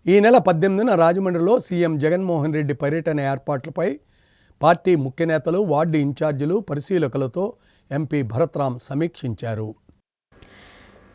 ఈ నెల 18న రాజమండ్రిలో సీఎం జగన్మోహన్ రెడ్డి పర్యటన ఏర్పాట్లపై పార్టీ ముఖ్య నేతలు, వార్డు ఇన్ఛార్జీలు, పరిశీలకులతో ఎంపీ భరత్రామ్ సమీక్షించారు.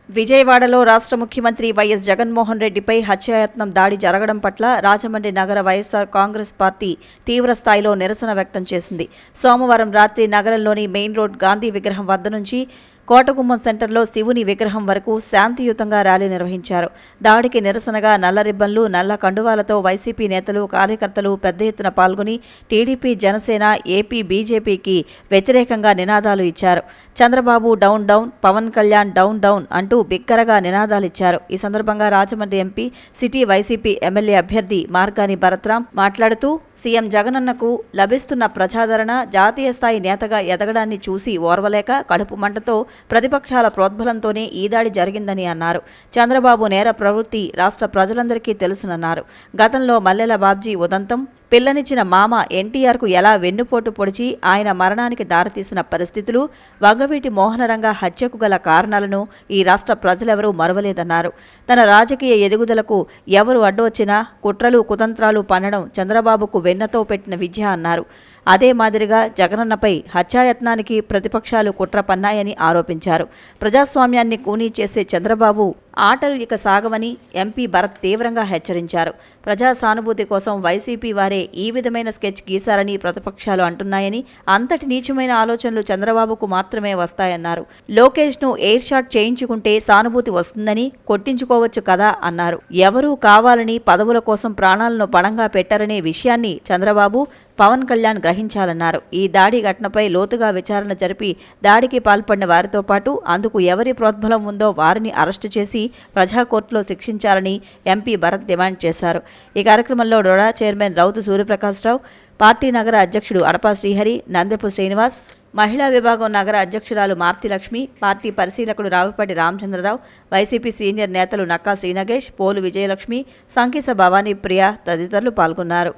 విజయవాడలో రాష్ట్ర ముఖ్యమంత్రి వైఎస్ జగన్మోహన్ రెడ్డిపై హత్యాయత్నం దాడి జరగడం పట్ల రాజమండ్రి నగర వైఎస్ఆర్ కాంగ్రెస్ పార్టీ తీవ్రస్థాయిలో నిరసన వ్యక్తం చేసింది. సోమవారం రాత్రి నగరంలోని మెయిన్ రోడ్ గాంధీ విగ్రహం వద్ద నుంచి కోటగుమ్మం సెంటర్లో శివుని విగ్రహం వరకు శాంతియుతంగా ర్యాలీ నిర్వహించారు. దాడికి నిరసనగా నల్ల రిబ్బన్లు, నల్ల కండువాలతో వైసీపీ నేతలు, కార్యకర్తలు పెద్ద ఎత్తున పాల్గొని టీడీపీ, జనసేన, ఏపీ, బీజేపీకి వ్యతిరేకంగా నినాదాలు ఇచ్చారు. Chandrababu down down, Pawan Kalyan down down అంటూ బిగ్గరగా నినాదాలిచ్చారు. ఈ సందర్భంగా Rajahmundry MP, city YCP MLA అభ్యర్థి మార్గాని భరత్రామ్ మాట్లాడుతూ సీఎం జగనన్నకు లభిస్తున్న ప్రజాదరణ, జాతీయ స్థాయి నేతగా ఎదగడాన్ని చూసి ఓర్వలేక కడుపు మంటతో ప్రతిపక్షాల ప్రోద్బలంతోనే ఈ దాడి జరిగిందని అన్నారు. చంద్రబాబు నేర ప్రవృత్తి రాష్ట్ర ప్రజలందరికీ తెలుసునన్నారు. గతంలో మల్లెల బాబ్జీ ఉదంతం, పిల్లనిచ్చిన మామ ఎన్టీఆర్కు ఎలా వెన్నుపోటు పొడిచి ఆయన మరణానికి దారితీసిన పరిస్థితులు, వంగవీటి మోహనరంగ హత్యకు గల కారణాలను ఈ రాష్ట్ర ప్రజలెవరూ మరువలేదన్నారు. తన రాజకీయ ఎదుగుదలకు ఎవరు అడ్డొచ్చినా కుట్రలు, కుతంత్రాలు పన్నడం చంద్రబాబుకు వెన్నతో పెట్టిన విద్య అన్నారు. అదే మాదిరిగా జగనన్నపై హత్యాయత్నానికి ప్రతిపక్షాలు కుట్ర పన్నాయని ఆరోపించారు. ప్రజాస్వామ్యాన్ని కూనీ చేసే చంద్రబాబు ఆటలు ఇక సాగవని ఎంపీ భరత్ తీవ్రంగా హెచ్చరించారు. ప్రజా సానుభూతి కోసం వైసీపీ వారే ఈ విధమైన స్కెచ్ గీశారని ప్రతిపక్షాలు అంటున్నాయని, అంతటి నీచమైన ఆలోచనలు చంద్రబాబుకు మాత్రమే వస్తాయన్నారు. లోకేష్ను ఎయిర్ షాట్ చేయించుకుంటే సానుభూతి వస్తుందని కొట్టించుకోవచ్చు కదా అన్నారు. ఎవరూ కావాలని పదవుల కోసం ప్రాణాలను పణంగా పెట్టారనే విషయాన్ని చంద్రబాబు, పవన్ కళ్యాణ్ గ్రహించాలన్నారు. ఈ దాడి ఘటనపై లోతుగా విచారణ జరిపి దాడికి పాల్పడిన వారితో పాటు అందుకు ఎవరి ప్రోద్బలం ఉందో వారిని అరెస్టు చేసి ప్రజా కోర్టులో శిక్షించాలని ఎంపీ భరత్ డిమాండ్ చేశారు. ఈ కార్యక్రమంలో డోడా చైర్మన్ రౌతు సూర్యప్రకాశ్రావు, పార్టీ నగర అధ్యక్షుడు అడపా శ్రీహరి, నందెపు శ్రీనివాస్, మహిళా విభాగం నగర అధ్యక్షురాలు మార్తిలక్ష్మి, పార్టీ పరిశీలకుడు రావిపాటి రామచంద్రరావు, వైసీపీ సీనియర్ నేతలు నక్కా శ్రీనగేష్, పోలు విజయలక్ష్మి, సంకీస భవానీ ప్రియ తదితరులు పాల్గొన్నారు.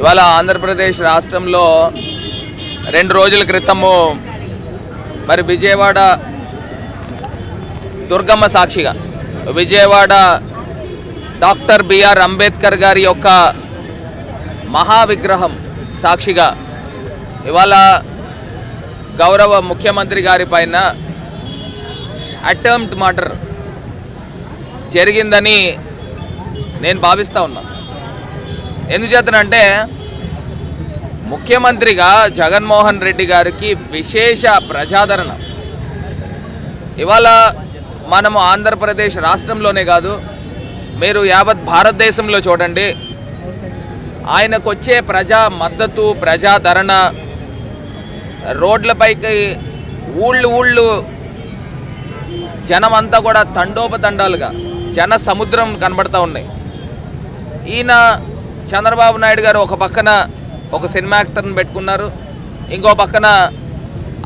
ఇవాళ ఆంధ్రప్రదేశ్ రాష్ట్రంలో 2 రోజుల క్రితము మరి విజయవాడ దుర్గమ్మ సాక్షిగా విజయవాడ డాక్టర్ బిఆర్ అంబేద్కర్ గారి యొక్క మహావిగ్రహం సాక్షిగా ఇవాళ గౌరవ ముఖ్యమంత్రి గారి పైన అటెంప్ట్ మర్డర్ జరిగిందని నేను భావిస్తూ ఉన్నాను. ఎందుచేతనంటే ముఖ్యమంత్రిగా జగన్మోహన్ రెడ్డి గారికి విశేష ప్రజాదరణ. ఇవాళ మనము ఆంధ్రప్రదేశ్ రాష్ట్రంలోనే కాదు, మీరు యావత్ భారతదేశంలో చూడండి, ఆయనకు వచ్చే ప్రజా మద్దతు, ప్రజాదరణ, రోడ్లపైకి ఊళ్ళు జనం అంతా కూడా తండోపతండాలుగా జన సముద్రం కనబడతా ఉన్నాయి. ఈయన చంద్రబాబు నాయుడు గారు ఒక పక్కన ఒక సినిమా యాక్టర్ని పెట్టుకున్నారు, ఇంకో పక్కన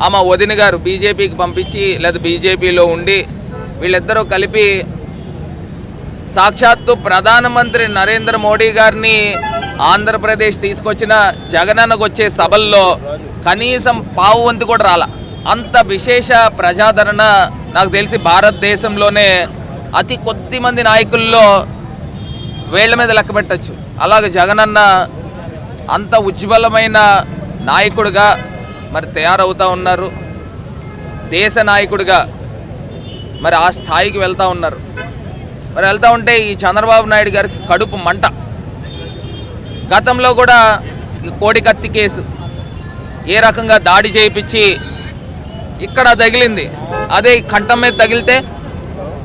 ఆమె వదిన గారు బీజేపీకి పంపించి లేదా బీజేపీలో ఉండి వీళ్ళిద్దరూ కలిపి సాక్షాత్తు ప్రధానమంత్రి నరేంద్ర మోడీ గారిని ఆంధ్రప్రదేశ్ తీసుకొచ్చిన జగనన్నకు వచ్చే సభల్లో కనీసం పావు వంతు కూడా రాల. అంత విశేష ప్రజాదరణ నాకు తెలిసి భారతదేశంలోనే అతి కొద్ది మంది నాయకుల్లో వేళ్ల మీద లెక్క పెట్టచ్చు. అలాగే జగనన్న అంత ఉజ్వలమైన నాయకుడిగా మరి తయారవుతూ ఉన్నారు. దేశ నాయకుడిగా మరి ఆ స్థాయికి వెళ్తూ ఉన్నారు. మరి వెళ్తూ ఉంటే ఈ చంద్రబాబు నాయుడు గారికి కడుపు మంట. గతంలో కూడా ఈ కోడికత్తి కేసు ఏ రకంగా దాడి చేయించి ఇక్కడ తగిలింది, అదే కంఠం మీద తగిలితే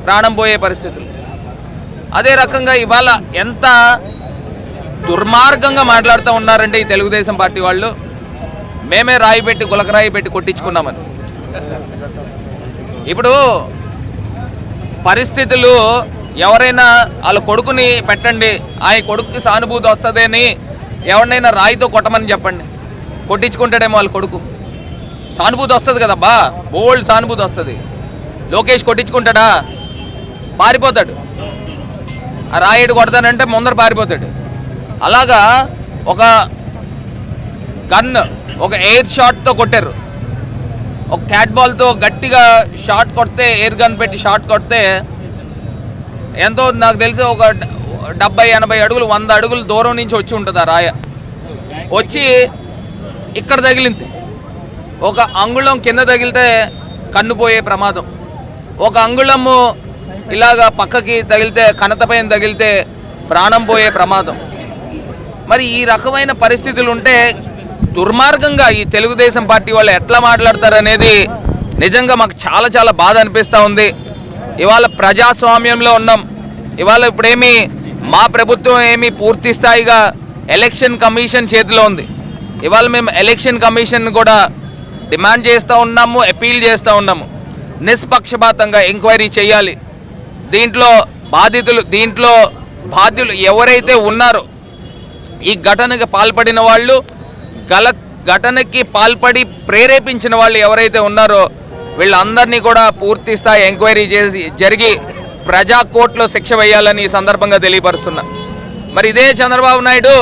ప్రాణం పోయే పరిస్థితులు. అదే రకంగా ఇవాళ ఎంత దుర్మార్గంగా మాట్లాడుతూ ఉన్నారంటే ఈ తెలుగుదేశం పార్టీ వాళ్ళు, మేమే రాయి పెట్టి గులకరాయి పెట్టి కొట్టించుకున్నామని. ఇప్పుడు పరిస్థితులు ఎవరైనా వాళ్ళ కొడుకుని పెట్టండి, ఆ కొడుకుకి సానుభూతి వస్తుందని ఎవరినైనా రాయితో కొట్టమని చెప్పండి, కొట్టించుకుంటాడేమో వాళ్ళ కొడుకు. సానుభూతి వస్తుంది కదబ్బా, బోల్డ్ సానుభూతి వస్తుంది. లోకేష్ కొట్టించుకుంటాడా? పారిపోతాడు. ఆ రాయిడు కొడతానంటే ముందర పారిపోతాడు. అలాగా ఒక గన్, ఒక ఎయిర్ షాట్తో కొట్టారు. ఒక క్యాట్ బాల్తో గట్టిగా షాట్ కొడితే, ఎయిర్ గన్ పెట్టి షాట్ కొడితే ఎంతో నాకు తెలిసి ఒక 70-80 అడుగులు 100 అడుగులు దూరం నుంచి వచ్చి ఉంటుంది ఆ రాయ. వచ్చి ఇక్కడ తగిలింది. ఒక అంగుళం కింద తగిలితే కన్ను పోయే ప్రమాదం, ఒక అంగుళము ఇలాగా పక్కకి తగిలితే, కనతపైన తగిలితే ప్రాణం పోయే ప్రమాదం. మరి ఈ రకమైన పరిస్థితులు ఉంటే దుర్మార్గంగా ఈ తెలుగుదేశం పార్టీ వాళ్ళు ఎట్లా మాట్లాడతారనేది నిజంగా మాకు చాలా చాలా బాధ అనిపిస్తూ ఉంది. ఇవాళ ప్రజాస్వామ్యంలో ఉన్నాం. ఇవాళ ఇప్పుడేమి మా ప్రభుత్వం ఏమి పూర్తి స్థాయిగా ఎలక్షన్ కమిషన్ చేతిలో ఉంది. ఇవాళ మేము ఎలక్షన్ కమిషన్ కూడా డిమాండ్ చేస్తూ ఉన్నాము, అపీల్ చేస్తూ ఉన్నాము. నిష్పక్షపాతంగా ఎంక్వైరీ చేయాలి. దీంట్లో బాధ్యులు ఎవరైతే ఉన్నారో, ఈ ఘటనకి పాల్పడిన వాళ్ళు, ఘటనకి పాల్పడి ప్రేరేపించిన వాళ్ళు ఎవరైతే ఉన్నారో వీళ్ళందరినీ కూడా పూర్తి స్థాయి ఎంక్వైరీ జరిగి ప్రజా కోర్టులో శిక్ష వేయాలని ఈ సందర్భంగా తెలియపరుస్తున్నా. మరి ఇదే చంద్రబాబు నాయుడు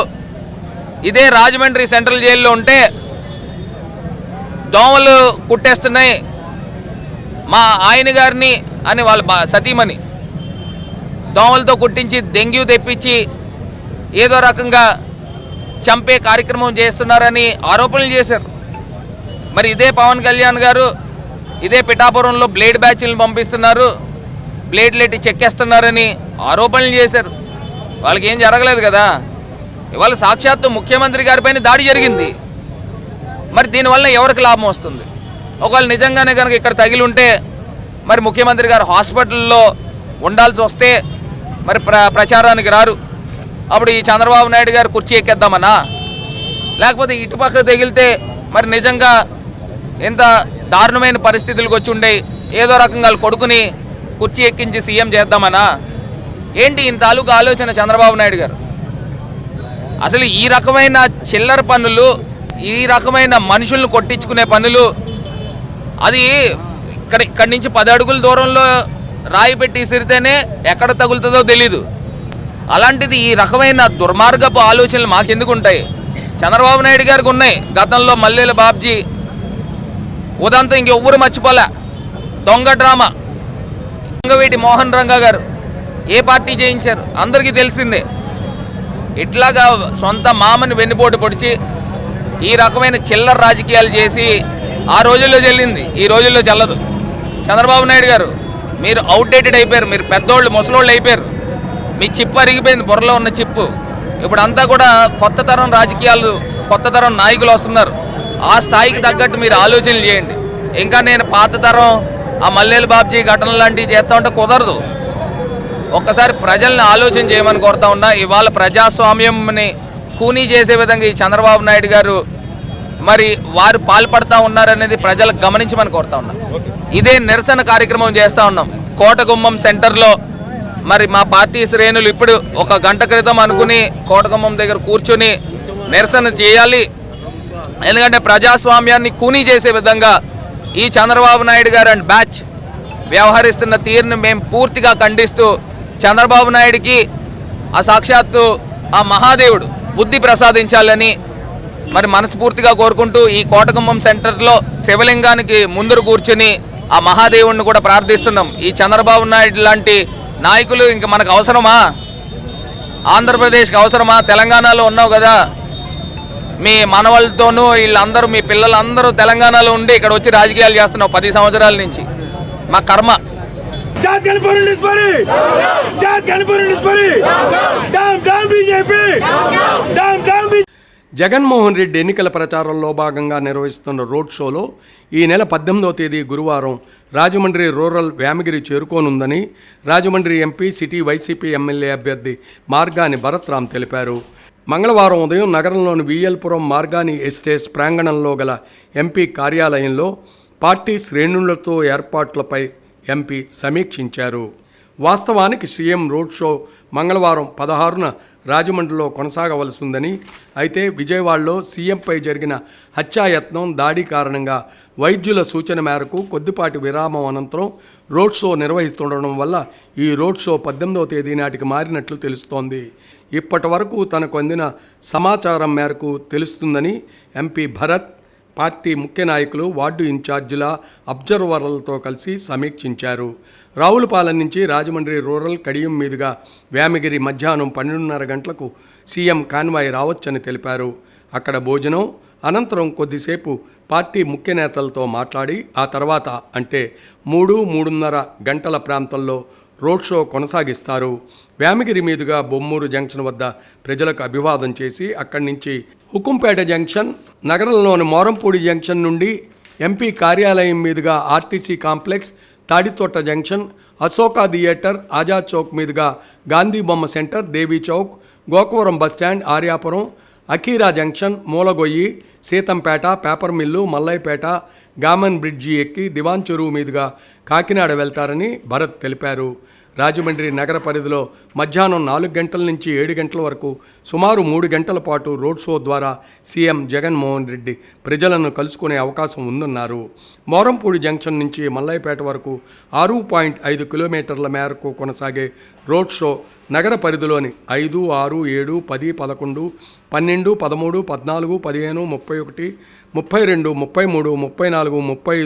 ఇదే రాజమండ్రి సెంట్రల్ జైల్లో ఉంటే దోమలు కుట్టేస్తున్నాయి మా ఆయన గారిని అని వాళ్ళ సతీమణి దోమలతో కుట్టించి డెంగ్యూ తెప్పించి ఏదో రకంగా చంపే కార్యక్రమం చేస్తున్నారని ఆరోపణలు చేశారు. మరి ఇదే పవన్ కళ్యాణ్ గారు ఇదే పిఠాపురంలో బ్లేడ్ బ్యాచ్లను పంపిస్తున్నారు, బ్లేడ్లెట్టి చెక్కేస్తున్నారని ఆరోపణలు చేశారు. వాళ్ళకి ఏం జరగలేదు కదా. ఇవాళ సాక్షాత్తు ముఖ్యమంత్రి గారిపైన దాడి జరిగింది. మరి దీనివల్ల ఎవరికి లాభం వస్తుంది? ఒకవేళ నిజంగానే కనుక ఇక్కడ తగిలి ఉంటే మరి ముఖ్యమంత్రి గారు హాస్పిటల్లో ఉండాల్సి వస్తే మరి ప్రచారానికి రారు. అప్పుడు ఈ చంద్రబాబు నాయుడు గారు కుర్చీ ఎక్కేద్దామన్నా? లేకపోతే ఇటుపక్క తగిలితే మరి నిజంగా ఎంత దారుణమైన పరిస్థితులకు వచ్చి ఉండే, ఏదో రకంగా కొడుకుని కుర్చీ ఎక్కించి సీఎం చేద్దామన్నా? ఏంటి ఇంత తాలూకు ఆలోచన చంద్రబాబు నాయుడు గారు? అసలు ఈ రకమైన చిల్లర పనులు, ఈ రకమైన మనుషులను కొట్టించుకునే పనులు, అది ఇక్కడి నుంచి 10 అడుగుల దూరంలో రాయి పెట్టి ఇసిరితేనే ఎక్కడ తగులుతుందో తెలీదు. అలాంటిది ఈ రకమైన దుర్మార్గపు ఆలోచనలు మాకెందుకు ఉంటాయి? చంద్రబాబు నాయుడు గారికి ఉన్నాయి. గతంలో మల్లెల బాబ్జీ ఉదంతా ఇంకెవ్వరు మర్చిపోలే. దొంగ డ్రామా వంగవీటి మోహన్ రంగా గారు ఏ పార్టీ చేయించారు అందరికీ తెలిసిందే. ఇట్లాగా సొంత మామని వెన్నుపోటు పొడిచి ఈ రకమైన చిల్లర రాజకీయాలు చేసి ఆ రోజుల్లో చెల్లింది, ఈ రోజుల్లో చెల్లదు. చంద్రబాబు నాయుడు గారు మీరు అవుట్డేటెడ్ అయిపోయారు, మీరు పెద్దోళ్ళు ముసలోళ్ళు అయిపోయారు. మీ చిప్పు అరిగిపోయింది, బుర్రలో ఉన్న చిప్పు. ఇప్పుడు అంతా కూడా కొత్త తరం రాజకీయాలు, కొత్త తరం నాయకులు వస్తున్నారు. ఆ స్థాయికి తగ్గట్టు మీరు ఆలోచనలు చేయండి. ఇంకా నేను పాత తరం ఆ మల్లెల బాబ్జీ ఘటనలు లాంటివి చేస్తూ ఉంటే కుదరదు. ఒక్కసారి ప్రజల్ని ఆలోచన చేయమని కోరుతా ఉన్నా. ఇవాళ ప్రజాస్వామ్యంని కూనీ చేసే విధంగా ఈ చంద్రబాబు నాయుడు గారు మరి వారు పాల్పడతా ఉన్నారనేది ప్రజలకు గమనించమని కోరుతా ఉన్నా. ఇదే నిరసన కార్యక్రమం చేస్తూ ఉన్నాం కోటగుమ్మం సెంటర్లో. మరి మా పార్టీ శ్రేణులు ఇప్పుడు 1 గంట క్రితం అనుకుని కోటగుమ్మం దగ్గర కూర్చొని నిరసన చేయాలి. ఎందుకంటే ప్రజాస్వామ్యాన్ని కూనీ చేసే విధంగా ఈ చంద్రబాబు నాయుడు గారు అండ్ బ్యాచ్ వ్యవహరిస్తున్న తీరును మేము పూర్తిగా ఖండిస్తూ చంద్రబాబు నాయుడికి ఆ సాక్షాత్తు ఆ మహాదేవుడు బుద్ధి ప్రసాదించాలని మరి మనస్ఫూర్తిగా కోరుకుంటూ ఈ కోటగుమ్మం సెంటర్లో శివలింగానికి ముందరు కూర్చుని ఆ మహాదేవుడిని కూడా ప్రార్థిస్తున్నాం. ఈ చంద్రబాబు నాయుడు లాంటి నాయకులు ఇంక మనకు అవసరమా? ఆంధ్రప్రదేశ్కి అవసరమా? తెలంగాణలో ఉన్నావు కదా, మీ మనవాళ్ళతోనూ వీళ్ళందరూ మీ పిల్లలందరూ తెలంగాణలో ఉండి ఇక్కడ వచ్చి రాజకీయాలు చేస్తున్నావు 10 సంవత్సరాల నుంచి. మా కర్మ. జగన్మోహన్ రెడ్డి ఎన్నికల ప్రచారంలో భాగంగా నిర్వహిస్తున్న రోడ్ షోలో ఈ నెల 18వ తేదీ గురువారం రాజమండ్రి రూరల్ వేమగిరి చేరుకోనుందని Rajahmundry MP city YCP MLA అభ్యర్థి మార్గాని భరత్రామ్ తెలిపారు. మంగళవారం ఉదయం నగరంలోని వీఎల్పురం మార్గాని ఎస్టేట్స్ ప్రాంగణంలో గల ఎంపీ కార్యాలయంలో పార్టీ శ్రేణులతో ఏర్పాట్లపై ఎంపీ సమీక్షించారు. వాస్తవానికి సీఎం రోడ్ షో మంగళవారం 16న రాజమండ్రిలో కొనసాగవలసి ఉందని, అయితే విజయవాడలో సీఎంపై జరిగిన హత్యాయత్నం దాడి కారణంగా వైద్యుల సూచన మేరకు కొద్దిపాటి విరామం అనంతరం రోడ్ షో నిర్వహిస్తుండడం వల్ల ఈ రోడ్ షో 18వ తేదీ నాటికి మారినట్లు తెలుస్తోంది. ఇప్పటి వరకు తనకు అందిన సమాచారం మేరకు తెలుస్తుందని ఎంపీ భరత్ పార్టీ ముఖ్య నాయకులు, వార్డు ఇన్ఛార్జీల, అబ్జర్వర్లతో కలిసి సమీక్షించారు. రావులపాలెం నుంచి రాజమండ్రి రూరల్ కడియం మీదుగా వేమగిరి మధ్యాహ్నం 12:30 గంటలకు సీఎం కాన్వాయ్ రావచ్చని తెలిపారు. అక్కడ భోజనం అనంతరం కొద్దిసేపు పార్టీ ముఖ్య నేతలతో మాట్లాడి ఆ తర్వాత అంటే 3-3:30 గంటల ప్రాంతంలో రోడ్ షో కొనసాగిస్తారు. వేమగిరి మీదుగా బొమ్మూరు జంక్షన్ వద్ద ప్రజలకు అభివాదం చేసి అక్కడి నుంచి హుకుంపేట జంక్షన్, నగరంలోని మోరంపూడి జంక్షన్ నుండి ఎంపీ కార్యాలయం మీదుగా RTC complex, Taditota junction, Ashoka theatre, Azad Chowk మీదుగా గాంధీ బొమ్మ సెంటర్, దేవీ చౌక్, గోకవరం బస్టాండ్, ఆర్యాపురం, అకీరా junction, Mulagoyyi, Seethampeta, paper mill, Mallaipeta, Gammon bridge ఎక్కి దివాన్ చెరువు మీదుగా కాకినాడ వెళ్తారని భరత్ తెలిపారు. రాజమండ్రి నగర పరిధిలో మధ్యాహ్నం 4 గంటల నుంచి 7 గంటల వరకు సుమారు 3 గంటల పాటు రోడ్ షో ద్వారా సీఎం జగన్మోహన్ రెడ్డి ప్రజలను కలుసుకునే అవకాశం ఉందన్నారు. మోరంపూడి జంక్షన్ నుంచి మల్లైపేట వరకు 6.5 కిలోమీటర్ల మేరకు కొనసాగే రోడ్ షో నగర పరిధిలోని 5, 6, 7, 10, 11, 12, 13, 14, 15, 31, 32, 33,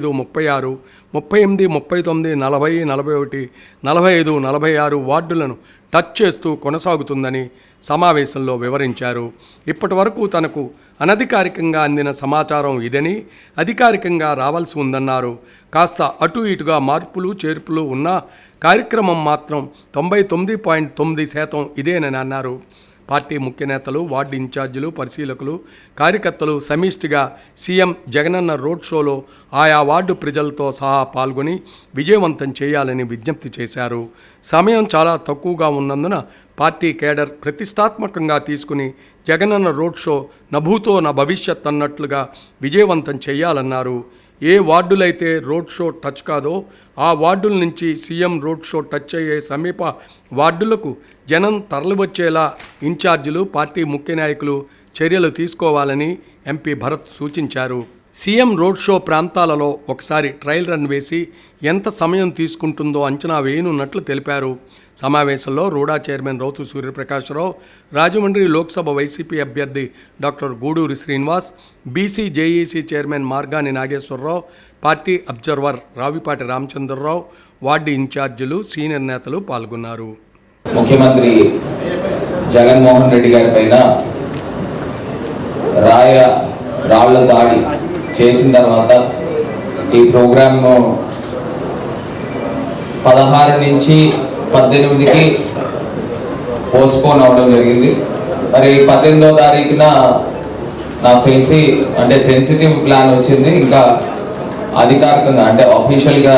34, 35, 36, 38, 39, 40, 41, 45, 46 వార్డులను టచ్ చేస్తూ కొనసాగుతుందని సమావేశంలో వివరించారు. ఇప్పటి వరకు తనకు అనధికారికంగా అందిన సమాచారం ఇదని, అధికారికంగా రావాల్సి ఉందన్నారు. కాస్త అటు ఇటుగా మార్పులు చేర్పులు ఉన్నా కార్యక్రమం మాత్రం 99.9% ఇదేనని అన్నారు. పార్టీ ముఖ్య నేతలు, వార్డు ఇన్ఛార్జీలు, పరిశీలకులు, కార్యకర్తలు సమిష్టిగా సీఎం జగనన్న రోడ్ షోలో ఆయా వార్డు ప్రజలతో సహా పాల్గొని విజయవంతం చేయాలని విజ్ఞప్తి చేశారు. సమయం చాలా తక్కువగా ఉన్నందున పార్టీ కేడర్ ప్రతిష్టాత్మకంగా తీసుకుని జగనన్న రోడ్ షో నభూతో నా భవిష్యత్ అన్నట్లుగా విజయవంతం చేయాలన్నారు. ఏ వార్డులైతే రోడ్ షో టచ్ కాదో ఆ వార్డుల నుంచి సీఎం రోడ్ షో టచ్ అయ్యే సమీప వార్డులకు జనం తరలివచ్చేలా ఇన్ఛార్జీలు, పార్టీ ముఖ్య నాయకులు చర్యలు తీసుకోవాలని ఎంపీ భరత్ సూచించారు. సీఎం రోడ్ షో ప్రాంతాలలో ఒకసారి ట్రయల్ రన్ వేసి ఎంత సమయం తీసుకుంటుందో అంచనా వేయనున్నట్లు తెలిపారు. సమావేశంలో రూడా చైర్మన్ రౌతు సూర్యప్రకాశ్రావు, రాజమండ్రి లోక్సభ వైసీపీ అభ్యర్థి doctor Guduri Srinivas, BC JAC chairman Margani Nageswararao, party observer Ravipati Ramachandrarao, ward ఇన్ఛార్జీలు, సీనియర్ నేతలు పాల్గొన్నారు. ముఖ్యమంత్రి జగన్మోహన్ రెడ్డి గారి పైన రాళ్ల దాడి చేసిన తర్వాత ఈ ప్రోగ్రామ్ 16 నుంచి 18కి పోస్ట్పోన్ అవ్వడం జరిగింది. మరి 18వ తారీఖున నాకు తెలిసి అంటే టెంటేటివ్ ప్లాన్ వచ్చింది, ఇంకా అధికారికంగా అంటే అఫీషియల్గా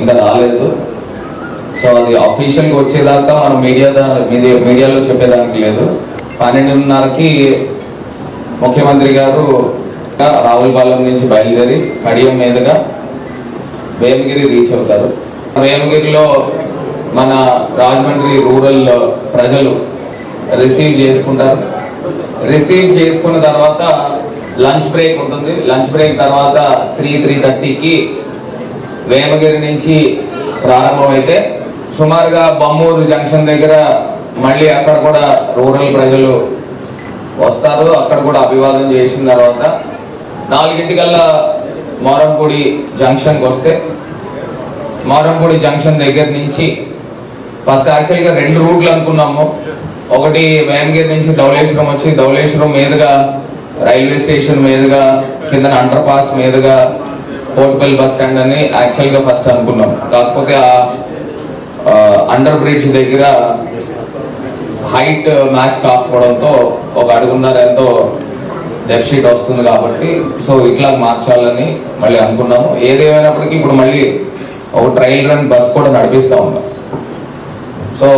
ఇంకా రాలేదు. సో అది అఫీషియల్గా వచ్చేదాకా మనం మీడియాలో చెప్పేదానికి లేదు. 12:30కి ముఖ్యమంత్రి గారు రావులపాలెం నుంచి బయలుదేరి కడియం మీదుగా వేమగిరి రీచ్ అవుతారు. వేమగిరిలో మన రాజమండ్రి రూరల్ ప్రజలు రిసీవ్ చేసుకుంటారు. రిసీవ్ చేసుకున్న తర్వాత లంచ్ బ్రేక్ ఉంటుంది. లంచ్ బ్రేక్ తర్వాత 3:30కి వేమగిరి నుంచి ప్రారంభమైతే సుమారుగా బొమ్మూరు జంక్షన్ దగ్గర మళ్ళీ అక్కడ కూడా రూరల్ ప్రజలు వస్తారు. అక్కడ కూడా అభివాదం చేసిన తర్వాత 4ంటికల్లా మోరంపూడి జంక్షన్కి వస్తే మోరంపూడి జంక్షన్ దగ్గర నుంచి ఫస్ట్ యాక్చువల్గా 2 రూట్లు అనుకున్నాము. ఒకటి వేమగిరి నుంచి ధవళేశ్వరం వచ్చి ధవళేశ్వరం మీదుగా రైల్వే స్టేషన్ మీదుగా కింద అండర్ పాస్ మీదుగా కోటిపల్లి బస్ స్టాండ్ అని యాక్చువల్గా ఫస్ట్ అనుకున్నాం. కాకపోతే ఆ అండర్ బ్రిడ్జ్ దగ్గర హైట్ మ్యాచ్ కాకపోవడంతో 1.5 అడుగున్నర ఎంతో డెఫిసిట్ వస్తుంది కాబట్టి సో ఇట్లా మార్చాలని మళ్ళీ అనుకున్నాము. ఏదేమైనప్పటికీ ఇప్పుడు మళ్ళీ ఒక ట్రయల్ రన్ బస్ కూడా నడిపిస్తూ ఉన్నాం. సో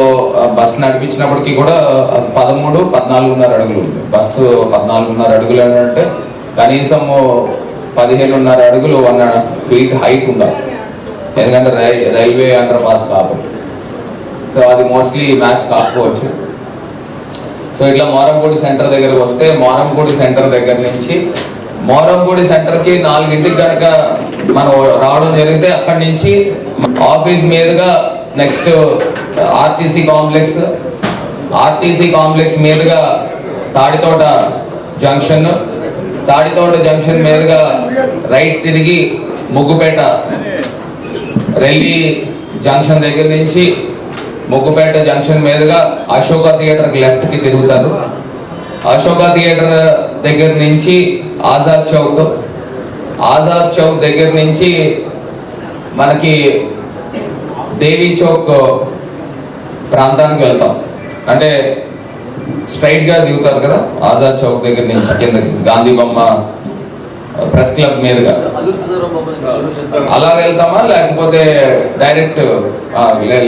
బస్సు నడిపించినప్పటికీ కూడా 13-14.5 అడుగులు ఉంది. బస్సు 14.5 అడుగులు అంటే కనీసం 15.5 అడుగులు 1 ఫీట్ హైట్ ఉండాలి, ఎందుకంటే రైల్వే అండర్ పాస్ కాబట్టి. సో అది మోస్ట్లీ మ్యాచ్ కాకపోవచ్చు. సో ఇట్లా మోరంపూడి సెంటర్ దగ్గరకు వస్తే మోరంపూడి సెంటర్ దగ్గర నుంచి మోరంపూడి సెంటర్కి 4 కనుక మనం రావడం జరిగితే అక్కడి నుంచి ఆఫీస్ మీదుగా నెక్స్ట్ ఆర్టీసీ కాంప్లెక్స్ మీదుగా తాడితోట జంక్షన్ మీదుగా రైట్ తిరిగి ముగ్గుపేట రెల్లి జంక్షన్ దగ్గర నుంచి ముగ్గుపేట జంక్షన్ మీదుగా అశోక థియేటర్కి లెఫ్ట్కి తిరుగుతారు. అశోక థియేటర్ దగ్గర నుంచి ఆజాద్ చౌక్ దగ్గర నుంచి మనకి దేవీ చౌక్ ప్రాంతానికి వెళ్తాం. అంటే స్ట్రైట్గా దిగుతారు కదా ఆజాద్ చౌక్ దగ్గర నుంచి కిందకి గాంధీ బొమ్మ ప్రెస్ క్లబ్ మీదుగా అలా వెళ్తామా, లేకపోతే డైరెక్ట్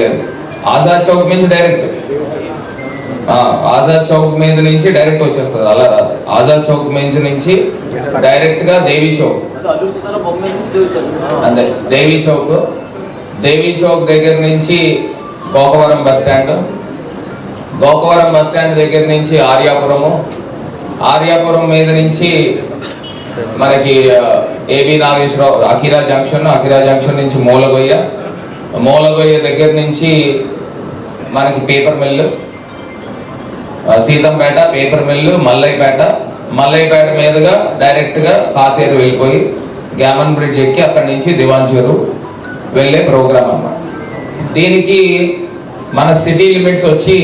లేదు ఆజాద్ చౌక్ నుంచి డైరెక్ట్ ఆజాద్ చౌక్ మీద నుంచి డైరెక్ట్ వచ్చేస్తుంది. అలా రాదు, ఆజాద్ చౌక్ మీద నుంచి డైరెక్ట్గా దేవీ చౌక్, అంతే దేవీ చౌక్ దగ్గర నుంచి గోకవరం బస్ స్టాండ్ దగ్గర నుంచి ఆర్యాపురం మీద నుంచి మనకి ఏబి నాగేశ్వరరావు అఖిరా జంక్షన్ నుంచి మూలగొయ్య దగ్గర నుంచి మనకి paper mill, Seethampeta paper mill, Mallaipeta మీదుగా డైరెక్ట్గా కాతేరు వెళ్ళిపోయి గ్యామన్ బ్రిడ్జ్ ఎక్కి అక్కడి నుంచి దివాన్ చెరువు వెళ్ళే ప్రోగ్రామ్ అన్నమాట. దీనికి మన సిటీ లిమిట్స్ వచ్చి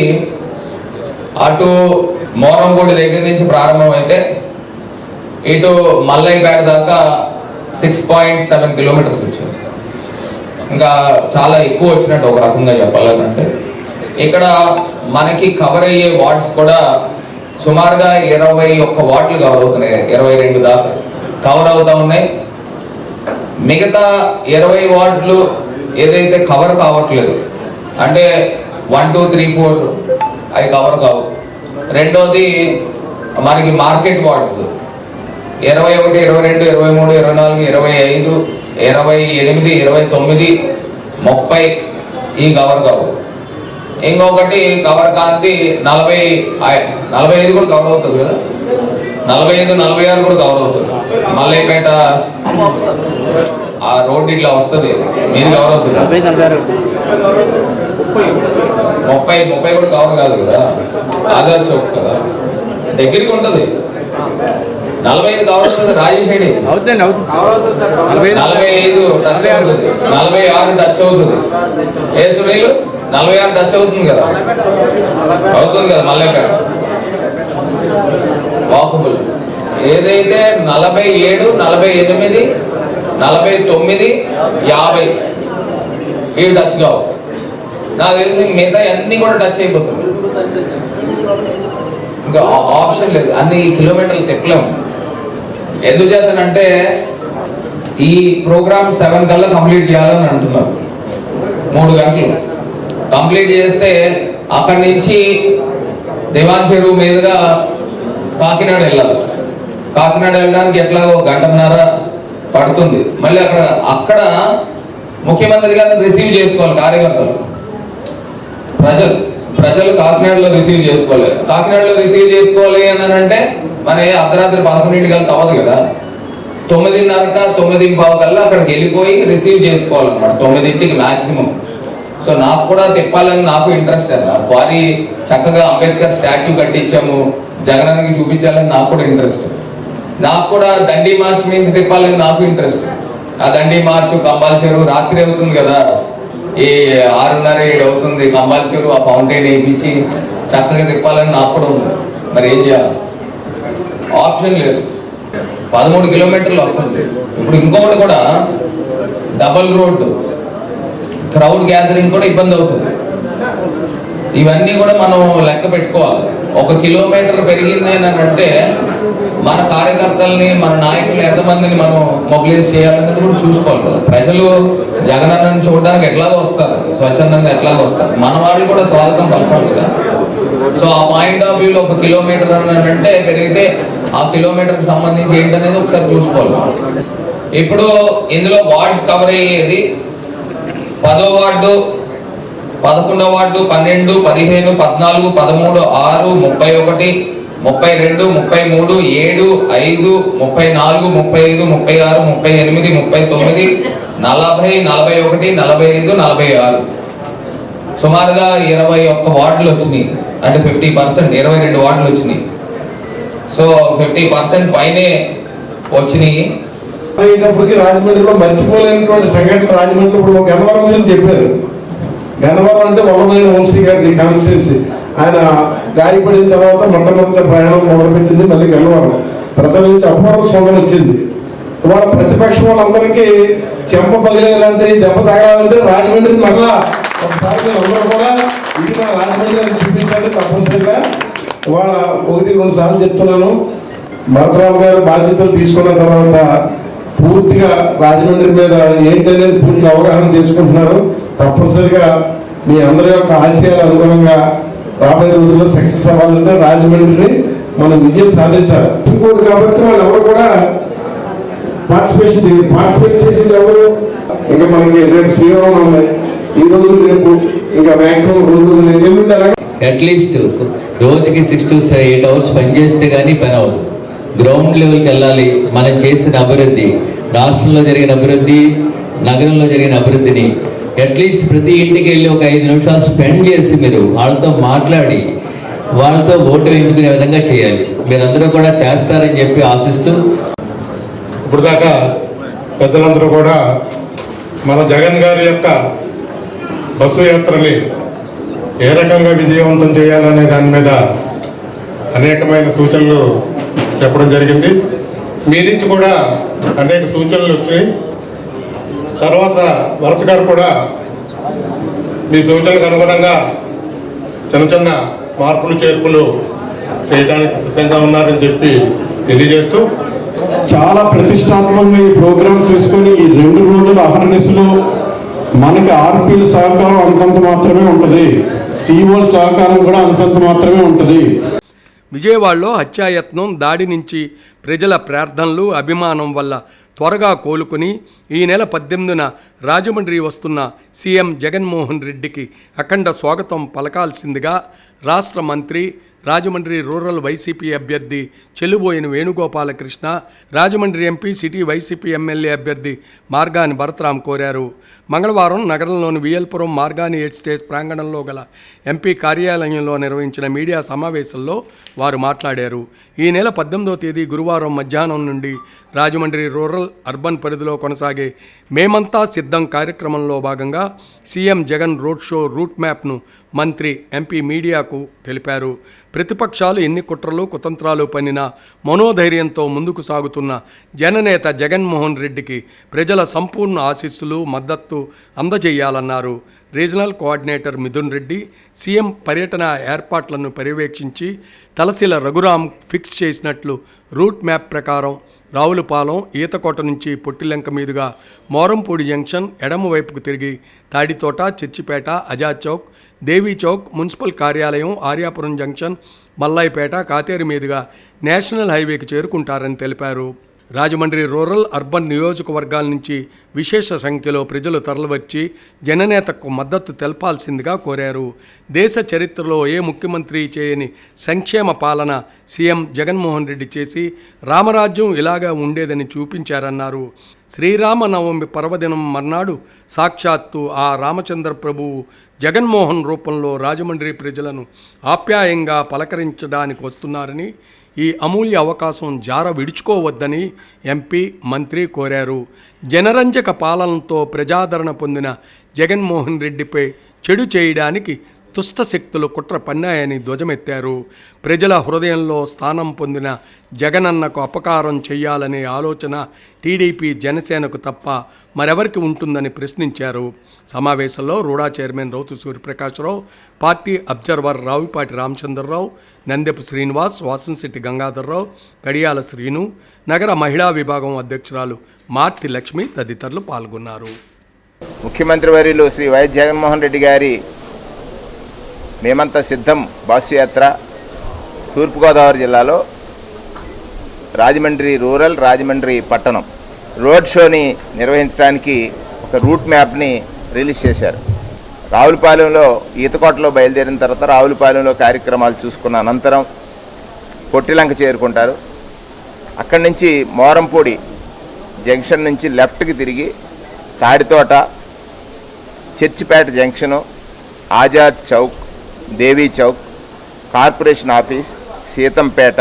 అటు మోరంపూడి దగ్గర నుంచి ప్రారంభమైతే ఇటు మల్లైపేట దాకా 6.7 కిలోమీటర్స్ వచ్చింది. ఇంకా చాలా ఎక్కువ వచ్చినట్టు ఒక రకంగా చెప్పాలంటే ఇక్కడ మనకి కవర్ అయ్యే వార్డ్స్ కూడా సుమారుగా 21 వార్డులు కవర్ అవుతున్నాయి, 22 దాకా కవర్ అవుతా ఉన్నాయి. మిగతా 20 వార్డులు ఏదైతే కవర్ కావట్లేదు అంటే 1, 2, 3, 4 అవి కవర్ కావు. రెండోది మనకి మార్కెట్ వార్డ్స్ 21, 22, 23, 24, 25, 28, 29, 30 ఈ కవర్ కావు. ఇంకొకటి కవర్ కాంతి 45 కూడా కవర్ అవుతుంది కదా, 45, 46 కూడా కవర్ అవుతుంది. మల్లైపేట ఆ రోడ్ ఇట్లా వస్తుంది, మీది కవర్ అవుతుంది. 30 కూడా కవర్ కాదు కదా, ఆజాద్ చౌక్ కదా దగ్గరికి ఉంటుంది. 45 కవర్ అవుతుంది, రాజేష్ ఐడి 45 టచ్ అవుతుంది, 46 టచ్ అవుతుంది. ఏ సునీలు 46 టచ్ అవుతుంది కదా మల్లైపేట వాకబుల్. ఏదైతే 47, 48, 49, 50 ఇవి టచ్ కావు. నాకు తెలిసి మిగతా అన్ని కూడా టచ్ అయిపోతుంది, ఇంకా ఆప్షన్ లేదు. అన్ని కిలోమీటర్లు తెప్పలేము. ఎందుచేతనంటే ఈ ప్రోగ్రామ్ 7 కల్లా కంప్లీట్ చేయాలని అంటున్నారు. 3 గంటలు కంప్లీట్ చేస్తే అక్కడి నుంచి దివాన్ చెరువు మీదుగా కాకినాడ వెళ్ళాలి. కాకినాడ వెళ్ళడానికి ఎట్లా 1 గంటన్నర పడుతుంది. మళ్ళీ అక్కడ ముఖ్యమంత్రి గారిని రిసీవ్ చేసుకోవాలి. కార్యకర్తలు ప్రజలు కాకినాడలో రిసీవ్ చేసుకోవాలి. కాకినాడలో రిసీవ్ చేసుకోవాలి అని అంటే మన అర్ధరాత్రి 11 కల్లా అవ్వదు కదా, 9:30, 9:15 కల్లా అక్కడికి వెళ్ళిపోయి రిసీవ్ చేసుకోవాలన్నమాట. 9 మ్యాక్సిమం. సో నాకు కూడా తిప్పాలని నాకు ఇంట్రెస్ట్ అన్న. వారి చక్కగా అంబేద్కర్ స్టాట్యూ కట్టించాము, జగనానికి చూపించాలని నాకు కూడా ఇంట్రెస్ట్. నాకు కూడా దండి మార్చ్ నుంచి తిప్పాలని నాకు ఇంట్రెస్ట్. ఆ దండి మార్చ్ కంబాల చెరువు రాత్రి అవుతుంది కదా, ఈ 6:30, 7 అవుతుంది. కంబాల చెరువు ఆ ఫౌంటైన్ వేయించి చక్కగా తిప్పాలని నాకు కూడా ఉంది. మరి ఏం చేయాలి? ఆప్షన్ లేదు. 13 కిలోమీటర్లు వస్తుంది. ఇప్పుడు ఇంకొకటి కూడా డబల్ రోడ్డు, క్రౌడ్ గ్యాదరింగ్ కూడా ఇబ్బంది అవుతుంది. ఇవన్నీ కూడా మనం లెక్క పెట్టుకోవాలి. 1 కిలోమీటర్ పెరిగింది అని అంటే మన కార్యకర్తల్ని, మన నాయకులు ఎంతమందిని మనం మొబిలైజ్ చేయాలనేది కూడా చూసుకోవాలి కదా. ప్రజలు జగనన్నని చూడడానికి ఎట్లాగో వస్తారు, స్వచ్ఛందంగా ఎట్లాగో వస్తారు, మన వాళ్ళు కూడా స్వాగతం పలకాలి కదా. సో ఆ పాయింట్ ఆఫ్ వ్యూలో 1 కిలోమీటర్ అని అంటే పెరిగితే ఆ కిలోమీటర్కి సంబంధించి ఏంటనేది ఒకసారి చూసుకోవాలి. ఇప్పుడు ఇందులో వార్డ్స్ కవర్ అయ్యేది 10వ వార్డు, 11వ వార్డు, 12, 15, 14, 13, 6, 31, 32, 33, 7, 5, 34, 35, 36, 38, 39, 40, 41, 45, 46 సుమారుగా 21 వార్డులు వచ్చినాయి. అంటే 50%, 22 వార్డులు వచ్చినాయి. సో 50% పైనే వచ్చినాయి. అయినప్పటికీ రాజమండ్రిలో మర్చిపోలేనటువంటి సంఘటన రాజమండ్రిలో ఇప్పుడు గన్నవరం గురించి చెప్పారు. గన్నవరం అంటే వల్లమైన వంశీ గారి కాన్స్టిట్యున్సీ. ఆయన గాయపడిన తర్వాత మొట్టమొదటి ప్రయాణం మొదలుపెట్టింది మళ్ళీ గన్నవరం. ప్రజల నుంచి అపూర్వ స్పందన వచ్చింది. వాళ్ళ ప్రతిపక్షం వాళ్ళందరికీ చెంప పగిలేలాంటి దెబ్బ తగలాలంటే రాజమండ్రి మరలా ఒకసారి అందరూ కూడా ఇది నా రాజమండ్రి అని చూపించాలి తప్పనిసరిగా. ఇవాళ 1-2 సార్లు చెప్తున్నాను, భరతరామ్ గారు బాధ్యతలు తీసుకున్న తర్వాత పూర్తిగా రాజమండ్రి మీద ఏంటనేది పూర్తిగా అవగాహన చేసుకుంటున్నారు. తప్పనిసరిగా మీ అందరి యొక్క ఆశయాల అనుగుణంగా రాబోయే రోజుల్లో సక్సెస్ అవ్వాలంటే రాజమండ్రిని మనం విజయం సాధించాలి. ఇంకోటి కాబట్టి వాళ్ళు ఎవరు కూడా పార్టిసిపేట్ చేసింది ఎవరు? ఇంకా మనకి రేపు శ్రీరామనవమి, ఈ రోజు రేపు ఇంకా మ్యాక్సిమం 2 రోజులు ఎల్లుండి అలాగే అట్లీస్ట్ రోజుకి 6 to 8 అవర్స్ పనిచేస్తే కానీ పని అవ్వదు. గ్రౌండ్ లెవెల్కి వెళ్ళాలి. మనం చేసిన అభివృద్ధి, రాష్ట్రంలో జరిగిన అభివృద్ధి, నగరంలో జరిగిన అభివృద్ధిని అట్లీస్ట్ ప్రతి ఇంటికి వెళ్ళి ఒక 5 నిమిషాలు స్పెండ్ చేసి మీరు వాళ్ళతో మాట్లాడి వాళ్ళతో ఓటు వేయించుకునే విధంగా చేయాలి. మీరందరూ కూడా చేస్తారని చెప్పి ఆశిస్తూ, ఇప్పుడు దాకా పెద్దలందరూ కూడా మన జగన్ గారి యొక్క బస్సు యాత్రని ఏ రకంగా విజయవంతం చేయాలనే దాని మీద అనేకమైన సూచనలు చెప్పడం జరిగింది. మీ నుంచి కూడా అనేక సూచనలు వచ్చాయి. తర్వాత భరత్ గారు కూడా మీ సూచనలకు అనుగుణంగా చిన్న చిన్న మార్పులు చేర్పులు చేయడానికి సిద్ధంగా ఉన్నారని చెప్పి తెలియజేస్తూ, చాలా ప్రతిష్టాత్మకంగా ఈ ప్రోగ్రాం తీసుకొని ఈ 2 రోజుల అహర్నిశలు మనకి ఆర్పీల సహకారం అంతంత మాత్రమే ఉంటుంది, సిఓల సహకారం కూడా అంతంత మాత్రమే ఉంటుంది. విజయవాడలో హత్యాయత్నం, దాడి నుంచి ప్రజల ప్రార్థనలు, అభిమానం వల్ల త్వరగా కోలుకుని ఈ నెల 18న రాజమండ్రి వస్తున్న సీఎం జగన్మోహన్ రెడ్డికి అఖండ స్వాగతం పలకాల్సిందిగా రాష్ట్ర మంత్రి, రాజమండ్రి రూరల్ వైసీపీ అభ్యర్థి Chelluboina Venugopalakrishna, Rajahmundry MP, city YCP MLA అభ్యర్థి మార్గాని భరతరామ్ కోరారు. మంగళవారం నగరంలోని వియల్పురం మార్గాని ఎస్టేట్ ప్రాంగణంలో గల ఎంపీ కార్యాలయంలో నిర్వహించిన మీడియా సమావేశంలో వారు మాట్లాడారు. ఈ నెల 18వ తేదీ గురువారం మధ్యాహ్నం నుండి రాజమండ్రి రూరల్, అర్బన్ పరిధిలో కొనసాగే మేమంతా సిద్ధం కార్యక్రమంలో భాగంగా CM Jagan road show route మ్యాప్ను మంత్రి, ఎంపీ మీడియాకు తెలిపారు. ప్రతిపక్షాలు ఎన్ని కుట్రలు, కుతంత్రాలు పన్నినా మనోధైర్యంతో ముందుకు సాగుతున్న జననేత జగన్మోహన్ రెడ్డికి ప్రజల సంపూర్ణ ఆశీస్సులు, మద్దతు అందజేయాలన్నారు. Regional coordinator Mithun Reddy CM పర్యటన ఏర్పాట్లను పర్యవేక్షించి తలశిల రఘురాం ఫిక్స్ చేసినట్లు రూట్ మ్యాప్ ప్రకారం రావులపాలెం, ఈతకోట నుంచి పొట్టిలెంక మీదుగా మోరంపూడి జంక్షన్, ఎడమవైపుకు తిరిగి తాడితోట, చర్చిపేట, ఆజాద్ చౌక్, దేవీ చౌక్, మున్సిపల్ కార్యాలయం, ఆర్యాపురం జంక్షన్, మల్లాయిపేట, కాతేరు మీదుగా నేషనల్ హైవేకి చేరుకుంటారని తెలిపారు. రాజమండ్రి రూరల్, అర్బన్ నియోజకవర్గాల నుంచి విశేష సంఖ్యలో ప్రజలు తరలివచ్చి జననేతకు మద్దతు తెలపాల్సిందిగా కోరారు. దేశ చరిత్రలో ఏ ముఖ్యమంత్రి చేయని సంక్షేమ పాలన సీఎం జగన్మోహన్ రెడ్డి చేసి రామరాజ్యం ఇలాగా ఉండేదని చూపించారన్నారు. శ్రీరామనవమి పర్వదినం మర్నాడు సాక్షాత్తు ఆ రామచంద్ర ప్రభువు జగన్మోహన్ రూపంలో రాజమండ్రి ప్రజలను ఆప్యాయంగా పలకరించడానికి వస్తున్నారని, ఈ అమూల్య అవకాశం జార విడుచుకోవద్దని ఎంపీ, మంత్రి కోరారు. జనరంజక పాలనతో ప్రజాదరణ పొందిన జగన్మోహన్ రెడ్డిపై చెడు చేయడానికి దుష్ట శక్తులు కుట్ర పన్నాయని ధ్వజమెత్తారు. ప్రజల హృదయంలో స్థానం పొందిన జగనన్నకు అపకారం చేయాలనే ఆలోచన టీడీపీ జనసేనకు తప్ప మరెవరికి ఉంటుందని ప్రశ్నించారు. సమావేశంలో రూడా చైర్మన్ రౌతు సూర్యప్రకాశ్రావు, పార్టీ అబ్జర్వర్ రావిపాటి రామచంద్రరావు, నందెపు శ్రీనివాస్, వాసంశెట్టి గంగాధర్రావు, కడియాల శ్రీను, నగర మహిళా విభాగం అధ్యక్షురాలు మార్తి లక్ష్మి తదితరులు పాల్గొన్నారు. ముఖ్యమంత్రి వర్యులు శ్రీ వైఎస్ జగన్మోహన్ రెడ్డి గారి మేమంతా సిద్ధం బస్సు యాత్ర తూర్పుగోదావరి జిల్లాలో రాజమండ్రి రూరల్, రాజమండ్రి పట్టణం రోడ్ షోని నిర్వహించడానికి ఒక రూట్ మ్యాప్ని రిలీజ్ చేశారు. రావులపాలెంలో ఈతకోటలో బయలుదేరిన తర్వాత రావులపాలెంలో కార్యక్రమాలు చూసుకున్న అనంతరం పొట్టిలంక చేరుకుంటారు. అక్కడి నుంచి మోరంపూడి జంక్షన్ నుంచి లెఫ్ట్కి తిరిగి Taditota, Churchipeta junction, Azad Chowk, Devi Chowk, corporation office, Seethampeta,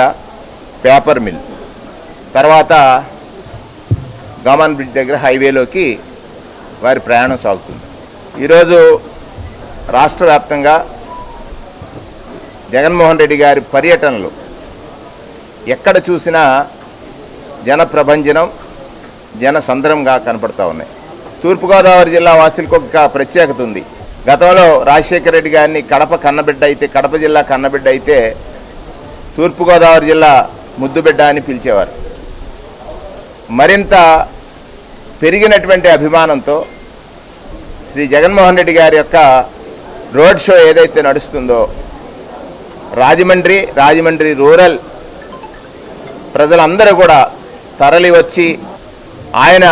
paper mill, తర్వాత గమన్ బ్రిడ్జ్ దగ్గర హైవేలోకి వారి ప్రయాణం సాగుతుంది. ఈరోజు రాష్ట్ర వ్యాప్తంగా జగన్మోహన్ రెడ్డి గారి పర్యటనలు ఎక్కడ చూసినా జన ప్రభంజనం, జన సంద్రంగా కనపడుతూ ఉన్నాయి. తూర్పుగోదావరి జిల్లా వాసులకు ఒక ప్రత్యేకత ఉంది. గతంలో రాజశేఖర రెడ్డి గారిని కడప కన్నబిడ్డ అయితే, కడప జిల్లా కన్నబిడ్డ అయితే తూర్పుగోదావరి జిల్లా ముద్దుబిడ్డ అని పిలిచేవారు. మరింత పెరిగినటువంటి అభిమానంతో శ్రీ జగన్మోహన్ రెడ్డి గారి యొక్క రోడ్ షో ఏదైతే నడుస్తుందో రాజమండ్రి రూరల్ ప్రజలందరూ కూడా తరలి వచ్చి ఆయన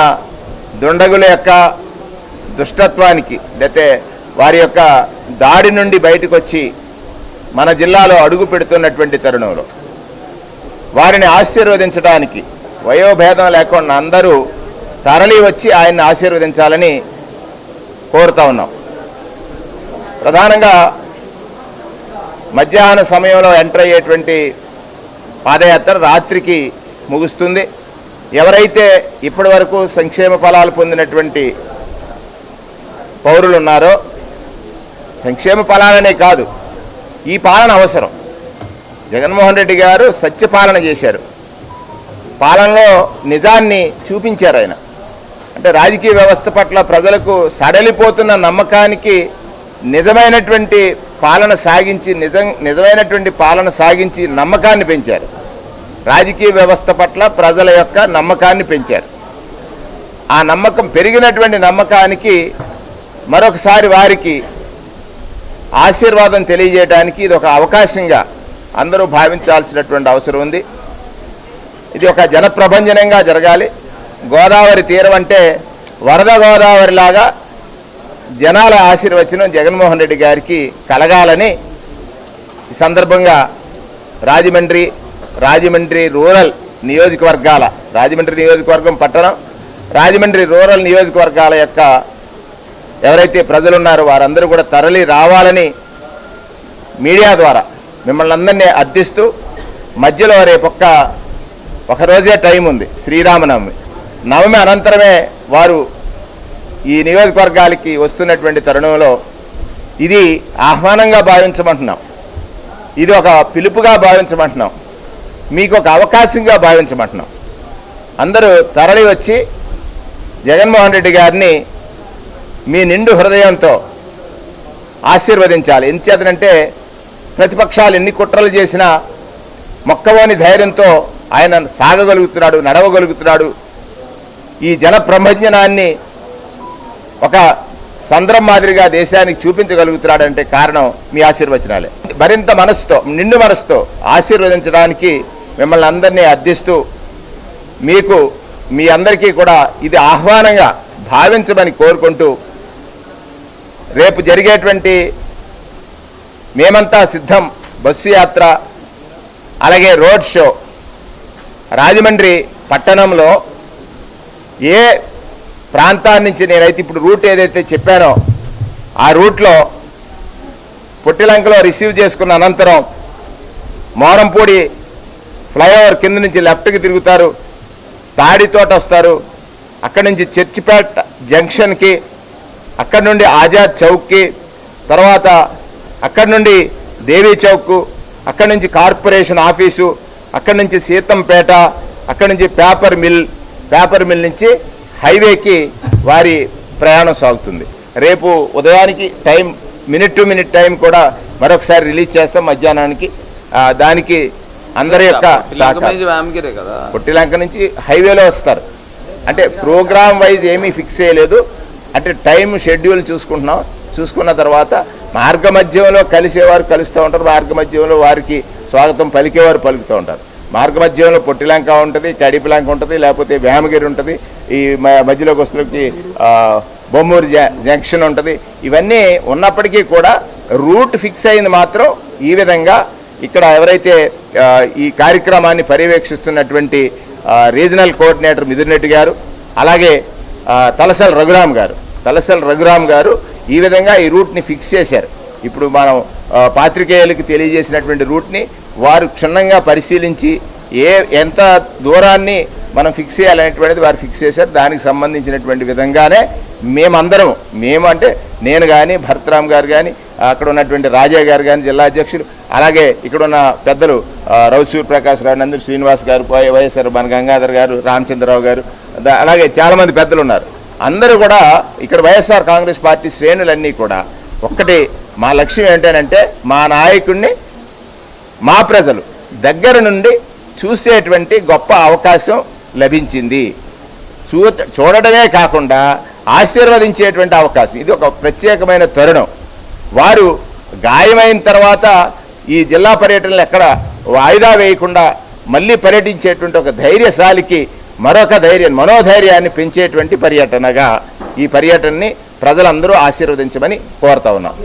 దుండగుల యొక్క దుష్టత్వానికి లేతే వారి యొక్క దాడి నుండి బయటకు వచ్చి మన జిల్లాలో అడుగు పెడుతున్నటువంటి తరుణంలో వారిని ఆశీర్వదించడానికి వయోభేదం లేకుండా అందరూ తరలి వచ్చి ఆయన్ని ఆశీర్వదించాలని కోరుతా ఉన్నాం. ప్రధానంగా మధ్యాహ్న సమయంలో ఎంటర్ అయ్యేటువంటి పాదయాత్ర రాత్రికి ముగుస్తుంది. ఎవరైతే ఇప్పటి వరకు సంక్షేమ ఫలాలు పొందినటువంటి పౌరులు ఉన్నారో, సంక్షేమ ఫలాలనే కాదు, ఈ పాలన అవసరం. జగన్మోహన్ రెడ్డి గారు సత్యపాలన చేశారు. పాలనలో నిజాన్ని చూపించారు ఆయన. అంటే రాజకీయ వ్యవస్థ పట్ల ప్రజలకు సడలిపోతున్న నమ్మకానికి నిజమైనటువంటి పాలన సాగించి నమ్మకాన్ని పెంచారు. రాజకీయ వ్యవస్థ పట్ల ప్రజల యొక్క నమ్మకాన్ని పెంచారు. ఆ నమ్మకం పెరిగినటువంటి నమ్మకానికి మరొకసారి వారికి ఆశీర్వాదం తెలియజేయడానికి ఇది ఒక అవకాశంగా అందరూ భావించాల్సినటువంటి అవసరం ఉంది. ఇది ఒక జనప్రభంజనంగా జరగాలి. గోదావరి తీరం అంటే వరద గోదావరిలాగా జనాల ఆశీర్వచనం జగన్మోహన్ రెడ్డి గారికి కలగాలని ఈ సందర్భంగా రాజమండ్రి రూరల్ నియోజకవర్గాల, రాజమండ్రి నియోజకవర్గం పట్టణం, రాజమండ్రి రూరల్ నియోజకవర్గాల యొక్క ఎవరైతే ప్రజలున్నారో వారందరూ కూడా తరలి రావాలని మీడియా ద్వారా మిమ్మల్ని అందరినీ అర్థిస్తూ, మధ్యలో రేపు ఒక రోజే టైం ఉంది, శ్రీరామనవమి. నవమి అనంతరమే వారు ఈ నియోజకవర్గాలకి వస్తున్నటువంటి తరుణంలో ఇది ఆహ్వానంగా భావించమంటున్నాం, ఇది ఒక పిలుపుగా భావించమంటున్నాం, మీకు ఒక అవకాశంగా భావించమంటున్నాం. అందరూ తరలి వచ్చి జగన్మోహన్ రెడ్డి గారిని మీ నిండు హృదయంతో ఆశీర్వదించాలి. ఎంచేతనంటే ప్రతిపక్షాలు ఎన్ని కుట్రలు చేసినా మొక్కవోని ధైర్యంతో ఆయన సాగగలుగుతున్నాడు, నడవగలుగుతున్నాడు. ఈ జన ప్రభంజనాన్ని ఒక సంద్రం మాదిరిగా దేశానికి చూపించగలుగుతున్నాడంటే కారణం మీ ఆశీర్వచనాలే. మరింత నిండు మనసుతో ఆశీర్వదించడానికి మిమ్మల్ని అందరినీ అర్థిస్తూ మీ అందరికీ కూడా ఇది ఆహ్వానంగా భావించమని కోరుకుంటూ, రేపు జరిగేటువంటి మేమంతా సిద్ధం బస్సు యాత్ర అలాగే రోడ్ షో రాజమండ్రి పట్టణంలో ఏ ప్రాంతాన్ని నుంచి నేనైతే ఇప్పుడు రూట్ ఏదైతే చెప్పానో ఆ రూట్లో పొట్టిలంకలో రిసీవ్ చేసుకున్న అనంతరం మోరంపూడి ఫ్లైఓవర్ కింద నుంచి లెఫ్ట్కి తిరుగుతారు, తాడితోట వస్తారు, అక్కడి నుంచి చర్చిపేట జంక్షన్కి, అక్కడి నుండి ఆజాద్ చౌక్కి, తర్వాత అక్కడి నుండి దేవీ చౌక్, అక్కడి నుంచి కార్పొరేషన్ ఆఫీసు, అక్కడి నుంచి సీతంపేట, అక్కడి నుంచి పేపర్ మిల్ నుంచి హైవేకి వారి ప్రయాణం సాగుతుంది. రేపు ఉదయానికి time minute to minute time కూడా మరొకసారి రిలీజ్ చేస్తాం మధ్యాహ్నానికి. దానికి అందరి యొక్క పొట్టిలంక నుంచి హైవేలో వస్తారు. అంటే ప్రోగ్రామ్ వైజ్ ఏమీ ఫిక్స్ చేయలేదు, అంటే టైం షెడ్యూల్ చూసుకున్న తర్వాత మార్గమధ్యంలో కలిసేవారు కలుస్తూ ఉంటారు, మార్గమధ్యంలో వారికి స్వాగతం పలికేవారు పలుకుతూ ఉంటారు. మార్గమధ్యంలో పొట్టిలంక ఉంటుంది, కడిపిలంక ఉంటుంది, లేకపోతే వేమగిరి ఉంటుంది, ఈ మధ్యలోకి వస్తున్నకి బొమ్మూరు జంక్షన్ ఉంటుంది. ఇవన్నీ ఉన్నప్పటికీ కూడా రూట్ ఫిక్స్ అయింది మాత్రం ఈ విధంగా. ఇక్కడ ఎవరైతే ఈ కార్యక్రమాన్ని పర్యవేక్షిస్తున్నటువంటి రీజనల్ కోఆర్డినేటర్ మిథున్ రెడ్డి గారు, అలాగే తలసల రఘురామ్ గారు ఈ విధంగా ఈ రూట్ని ఫిక్స్ చేశారు. ఇప్పుడు మనం పాత్రికేయులకు తెలియజేసినటువంటి రూట్ని వారు క్షుణ్ణంగా పరిశీలించి ఎంత దూరాన్ని మనం ఫిక్స్ చేయాలనేటువంటిది వారు ఫిక్స్ చేశారు. దానికి సంబంధించినటువంటి విధంగానే మేము అంటే నేను కానీ, భరతరామ్ గారు కానీ, అక్కడ ఉన్నటువంటి రాజా గారు కానీ జిల్లా అధ్యక్షులు, అలాగే ఇక్కడ ఉన్న పెద్దలు రవి సూర్యప్రకాశ్ రావు, నందూరి శ్రీనివాస్ గారు, వైఎస్ఆర్ మన గంగాధర్ గారు, రామచంద్రరావు గారు, అలాగే చాలామంది పెద్దలు ఉన్నారు. అందరూ కూడా ఇక్కడ వైఎస్ఆర్ కాంగ్రెస్ పార్టీ శ్రేణులన్నీ కూడా ఒక్కటి, మా లక్ష్యం ఏంటంటే మా నాయకుడిని మా ప్రజలు దగ్గర నుండి చూసేటువంటి గొప్ప అవకాశం లభించింది. చూడటమే కాకుండా ఆశీర్వదించేటువంటి అవకాశం, ఇది ఒక ప్రత్యేకమైన తరుణం. వారు గాయమైన తర్వాత ఈ జిల్లా పర్యటనలు ఎక్కడ వాయిదా వేయకుండా మళ్ళీ పర్యటించేటువంటి ఒక ధైర్యశాలికి మరొక మనోధైర్యాన్ని పెంచేటువంటి పర్యటనగా ఈ పర్యటనని ప్రజలందరూ ఆశీర్వదించమని కోరుతా ఉన్నాం.